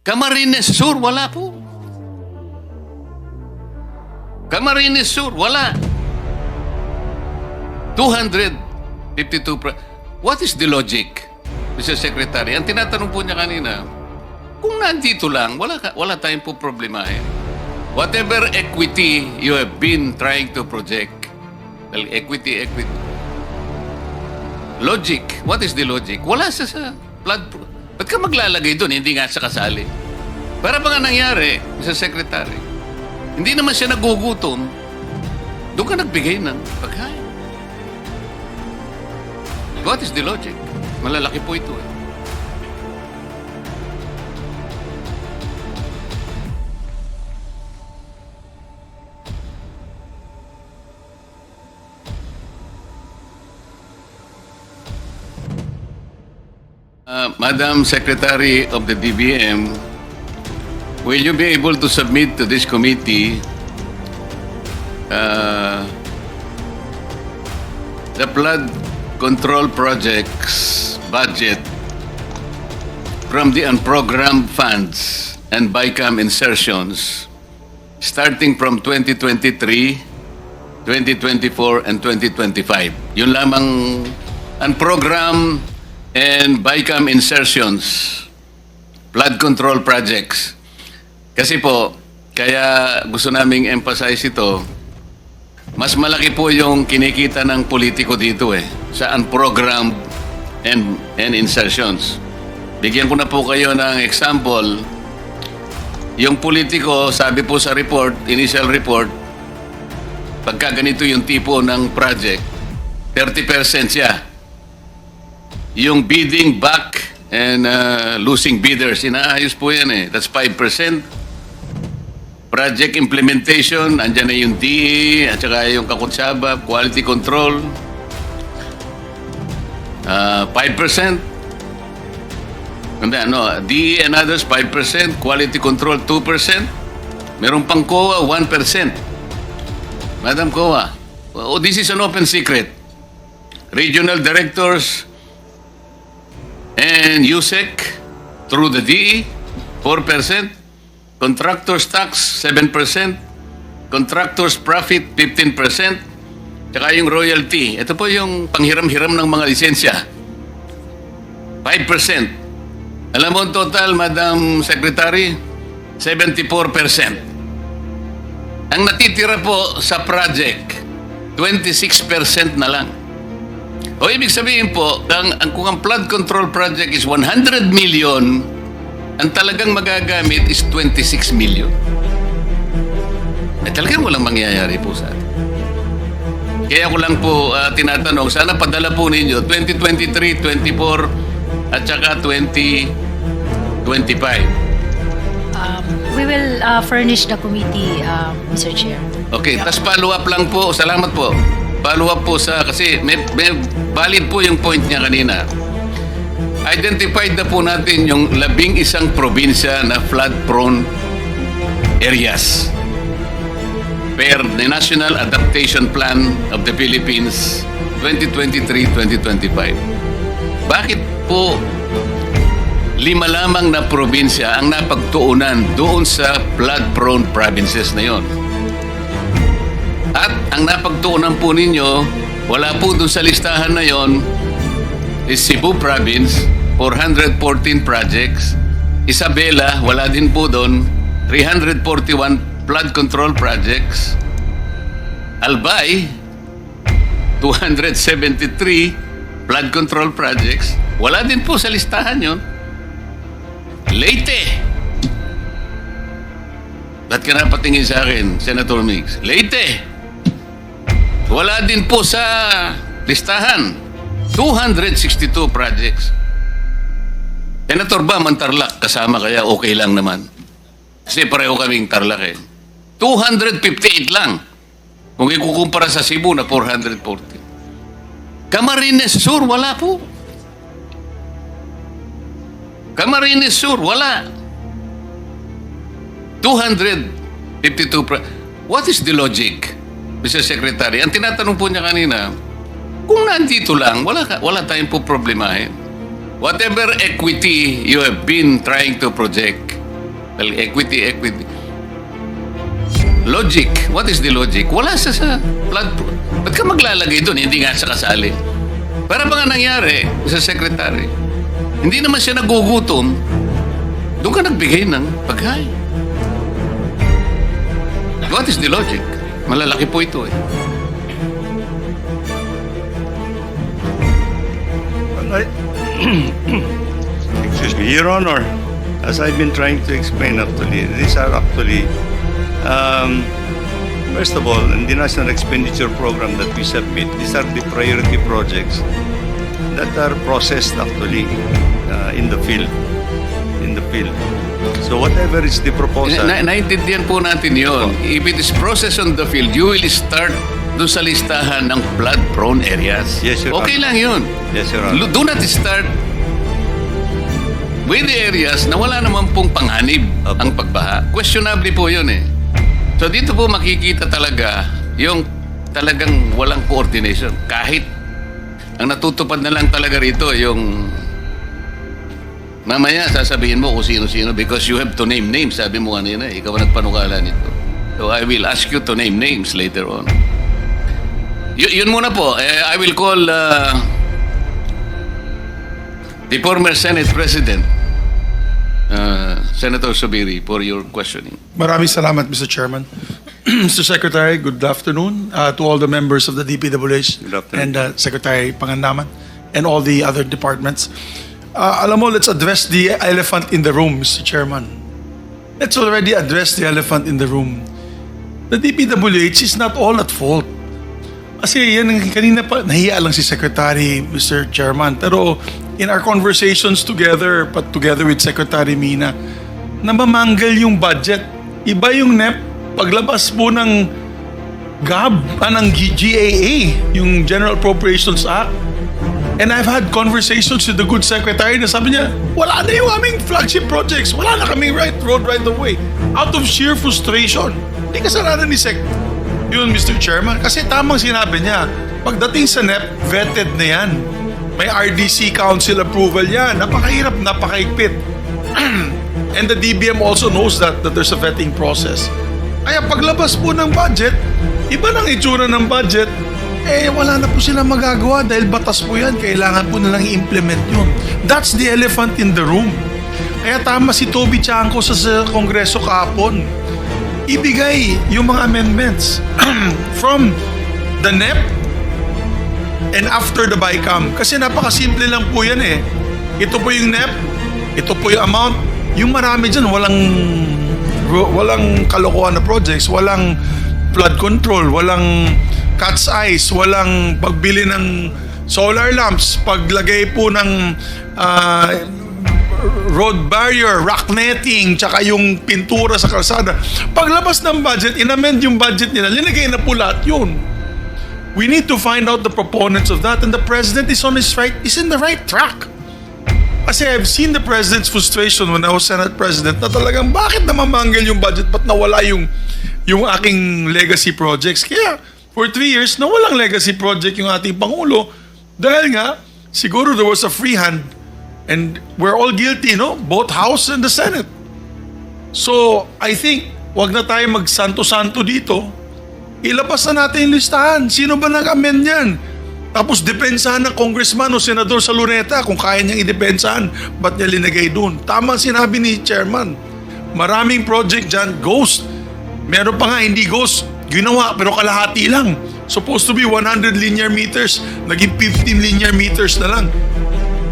Camarines Sur, wala po. Camarines Sur, wala. 252. What is the logic, Mr. Secretary? Ang tinatanong po niya kanina, kung nandito lang, wala tayong po problemahin. Whatever equity you have been trying to project, equity. Logic. What is the logic? Wala sa flood. Ba't ka maglalagay doon? Hindi nga sa kasali. Para ba nga nangyari, Mr. Secretary? Hindi naman siya nagugutom. Doon ka nagbigay ng pagkain. What is the logic? Malalaki po ito eh. Madam Secretary of the DBM, will you be able to submit to this committee the flood control projects budget from the unprogrammed funds and BICAM insertions starting from 2023, 2024, and 2025? Yun lamang unprogrammed and BICAM insertions, flood control projects. Kasi po, kaya gusto naming emphasize ito, mas malaki po yung kinikita ng politiko dito sa unprogrammed and insertions. Bigyan ko na po kayo ng example. Yung politiko, sabi po sa report, initial report, pagka ganito yung tipo ng project, 30% siya. Yung bidding back and losing bidders, inaayos po yan That's 5%. Project implementation, andyan na yung DE, at saka yung kakutsaba, quality control, 5%. DE and others, 5%. Quality control, 2%. Meron pang COA, 1%. Madam COA, this is an open secret. Regional directors and USEC through the DE, 4%. Contractors tax, 7%. Contractors profit, 15%. Tsaka yung royalty. Ito po yung panghiram-hiram ng mga lisensya. 5%. Alam mo ang total, Madam Secretary? 74%. Ang natitira po sa project, 26% na lang. O ibig sabihin po, kung ang flood control project is 100 million, ang talagang magagamit is 26 million. Talagang walang mangyayari po sa atin. Kaya ko lang po tinatanong, sana padala po ninyo 2023, 24, at saka 2025. We will furnish the committee, Mr. Chair. Okay, tas follow up lang po. Salamat po. Follow up po kasi may valid po yung point niya kanina. Identified na po natin yung 11 probinsya na flood-prone areas per the National Adaptation Plan of the Philippines 2023-2025. Bakit po 5 lamang na probinsya ang napagtuunan doon sa flood-prone provinces na yon? At ang napagtuunan po ninyo, wala po doon sa listahan na yon, is Cebu Province, 414 projects. Isabela, wala din po doon, 341 flood control projects. Albay, 273 flood control projects. Wala din po sa listahan yon. Leyte. Ba't ka napatingin sa akin, Senator Mix? Leyte. Wala din po sa listahan. 262 projects. Senator Bam, ang Tarlac, kasama kaya okay lang naman. Kasi pareho kaming Tarlac 258 lang. Kung ikukumpara sa Cebu na 440. Camarines Sur, wala po. Camarines Sur, wala. 252 What is the logic, Mr. Secretary? Ang tinatanong po niya kanina, kung nandito lang, wala tayong po problemahin. Whatever equity you have been trying to project, Well, equity. Logic. What is the logic? Wala sa flood prone. Ba't ka maglalagay doon? Hindi nga siya kasali. Para ba nga nangyari sa secretary? Hindi naman siya nagugutom. Doon ka nagbigay ng pagkain. What is the logic? Malalaki po ito eh. Excuse me, Your Honor, as I've been trying to explain actually, these are actually, first of all, in the National Expenditure Program that we submit, these are the priority projects that are processed actually in the field. So whatever is the proposal, Naintindihan po natin yun. If it is processed on the field, you will start doon sa listahan ng flood-prone areas. Yes, Your Okay Honor. lang yun. Yes, Your Honor. Do not start with the areas na wala naman pong panganib Opo. ang pagbaha. Questionable po yun eh. So dito po makikita talaga yung talagang walang coordination. Kahit ang natutupad na lang talaga rito yung mamaya sasabihin mo kung sino-sino because you have to name names. Sabi mo kanina, ikaw ang nagpanukala nito. So I will ask you to name names later on. Yun muna po. I will call the former Senate President, Senator Subiri, for your questioning. Maraming salamat, Mr. Chairman. Mr. Secretary, good afternoon to all the members of the DPWH Good afternoon. and Secretary Pangandaman and all the other departments. Alam mo, let's address the elephant in the room, Mr. Chairman. Let's already address the elephant in the room. The DPWH is not all at fault. Kasi yan, kanina pa, nahiya lang si Secretary, Mr. Chairman. Pero in our conversations together, together with Secretary Mina, namamanggal yung budget. Iba yung NEP, paglabas po ng ng GAA, yung General Appropriations Act. And I've had conversations with the good secretary na sabi niya, wala na yung aming flagship projects. Wala na kaming road right of way. Out of sheer frustration. Hindi kasalanan ni Sec. Yun, Mr. Chairman. Kasi tamang sinabi niya, pagdating sa NEP, vetted na yan. May RDC Council approval yan. Napakahirap, napakaigpit. And the DBM also knows that there's a vetting process. Kaya paglabas po ng budget, iba nang itsura ng budget, wala na po silang magagawa dahil batas po yan. Kailangan po nilang i-implement yun. That's the elephant in the room. Kaya tama si Toby Chanco sa Kongreso kahapon. Ibigay yung mga amendments from the NEP and after the BICAM. Kasi napakasimple lang po yan eh. Ito po yung NEP, ito po yung amount. Yung marami dyan, walang kalokohan na projects, walang flood control, walang cat's eyes, walang pagbili ng solar lamps, paglagay po ng road barrier, rock netting, tsaka yung pintura sa kalsada. Paglabas ng budget, inamend yung budget nila, linagay na po lahat yun. We need to find out the proponents of that, and the President is in the right track. Kasi I've seen the President's frustration when I was Senate President na talagang bakit namamanggal yung budget, ba't nawala yung aking legacy projects. Kaya for 3 years, nawalang legacy project yung ating Pangulo dahil nga, siguro there was a free hand. And we're all guilty, no? Both House and the Senate. So, I think, wag na tayo magsanto-santo dito. Ilabas na natin yung listahan. Sino ba nag-amend yan? Tapos, depensahan ng congressman o senador sa Luneta kung kaya niyang idepensahan. Ba't niya linagay dun? Tama sinabi ni Chairman. Maraming project dyan, ghost. Meron pa nga, hindi ghost. Ginawa, pero kalahati lang. Supposed to be 100 linear meters. Naging 15 linear meters na lang.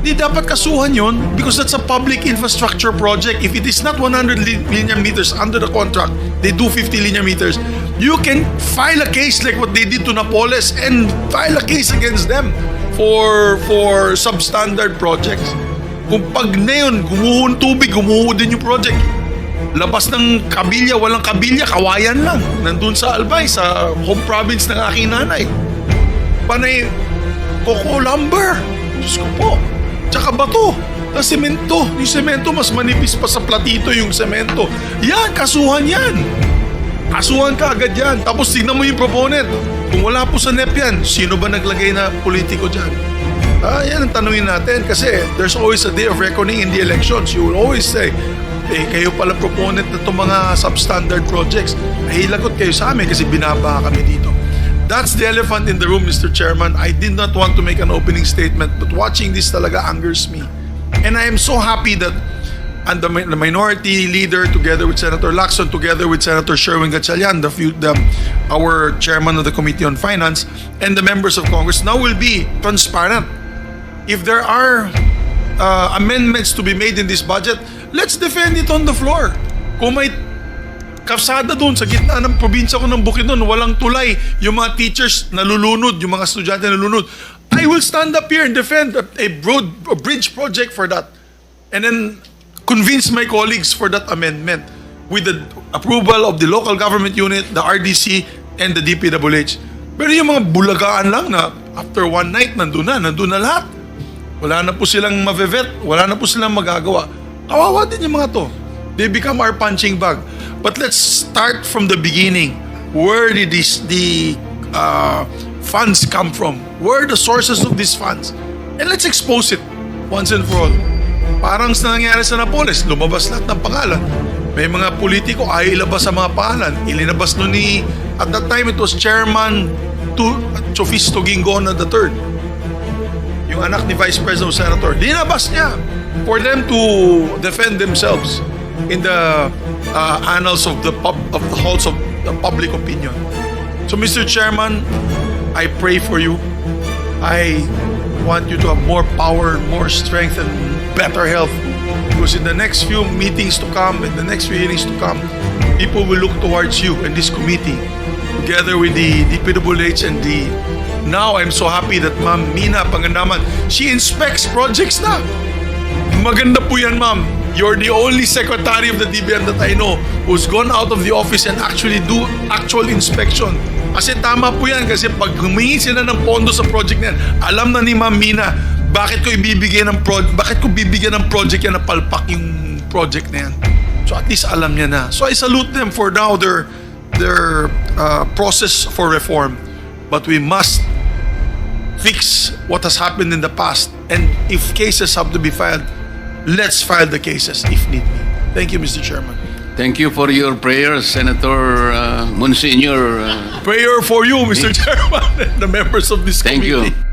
Di dapat kasuhan yun because that's a public infrastructure project. If it is not 100 linear meters under the contract, they do 50 linear meters. You can file a case like what they did to Napoles and file a case against them for substandard projects. Kung pag na yun, gumuho ng tubig, gumuho din yung project. Labas ng kabilya, walang kabilya, kawayan lang. Nandun sa Albay, sa home province ng aking nanay. Panay, coco lumber. Diyos ko po. Tsaka bato. Na semento. Yung semento mas manipis pa sa platito yung semento. Yan, kasuhan yan. Kasuhan ka agad yan. Tapos tignan mo yung proponent. Kung wala po sa NEP yan, sino ba naglagay na politiko dyan? Yan ang tanungin natin kasi there's always a day of reckoning in the elections. You will always say, kayo pala proponent na itong mga substandard projects. Lagot kayo sa amin kasi binaba kami dito. That's the elephant in the room, Mr. Chairman. I did not want to make an opening statement, but watching this talaga angers me. And I am so happy that the minority leader, together with Senator Lacson, together with Senator Sherwin Gatchalian, our chairman of the Committee on Finance, and the members of Congress now will be transparent. If there are amendments to be made in this budget, let's defend it on the floor. Kung may kalsada doon sa gitna ng probinsya ko ng Bukidnon, walang tulay, yung mga teachers nalulunod, yung mga estudyante nalulunod, I will stand up here and defend a bridge project for that. And then convince my colleagues for that amendment with the approval of the local government unit, the RDC, and the DPWH. Pero yung mga bulagaan lang na after one night, nandun na lahat. Wala na po silang mavevet, wala na po silang magagawa. Kawawa din yung mga to. They become our punching bag. But let's start from the beginning. Where did the funds come from? Where are the sources of these funds? And let's expose it once and for all. Parang sa nangyari sa Napoles, lumabas lahat ng pangalan. May mga politiko ay ilabas sa mga pangalan. Ilinabas nun at that time it was Chairman Chofisto Ginggona III. Yung anak ni Vice President o Senator. Linabas niya for them to defend themselves in the annals of the halls of the public opinion. So Mr. Chairman, I pray for you. I want you to have more power, more strength, and better health. Because in the next few meetings to come, in the next few hearings to come, people will look towards you and this committee, together with the DPWH and now I'm so happy that Ma'am Mina Pangandaman, she inspects projects na. Maganda po yan, ma'am. You're the only secretary of the DBM that I know who's gone out of the office and actually do actual inspection. Kasi tama po yan, kasi pag humingi sila ng pondo sa project na yan, alam na ni Ma'am Mina, bakit ko bibigyan ng project yan na palpak yung project na yan. So at least alam niya na. So I salute them for now their process for reform. But we must fix what has happened in the past. And if cases have to be filed, let's file the cases if need be. Thank you, Mr. Chairman. Thank you for your prayers, Senator Monsignor. Prayer for you, Mr. Chairman, and the members of this Thank committee. you.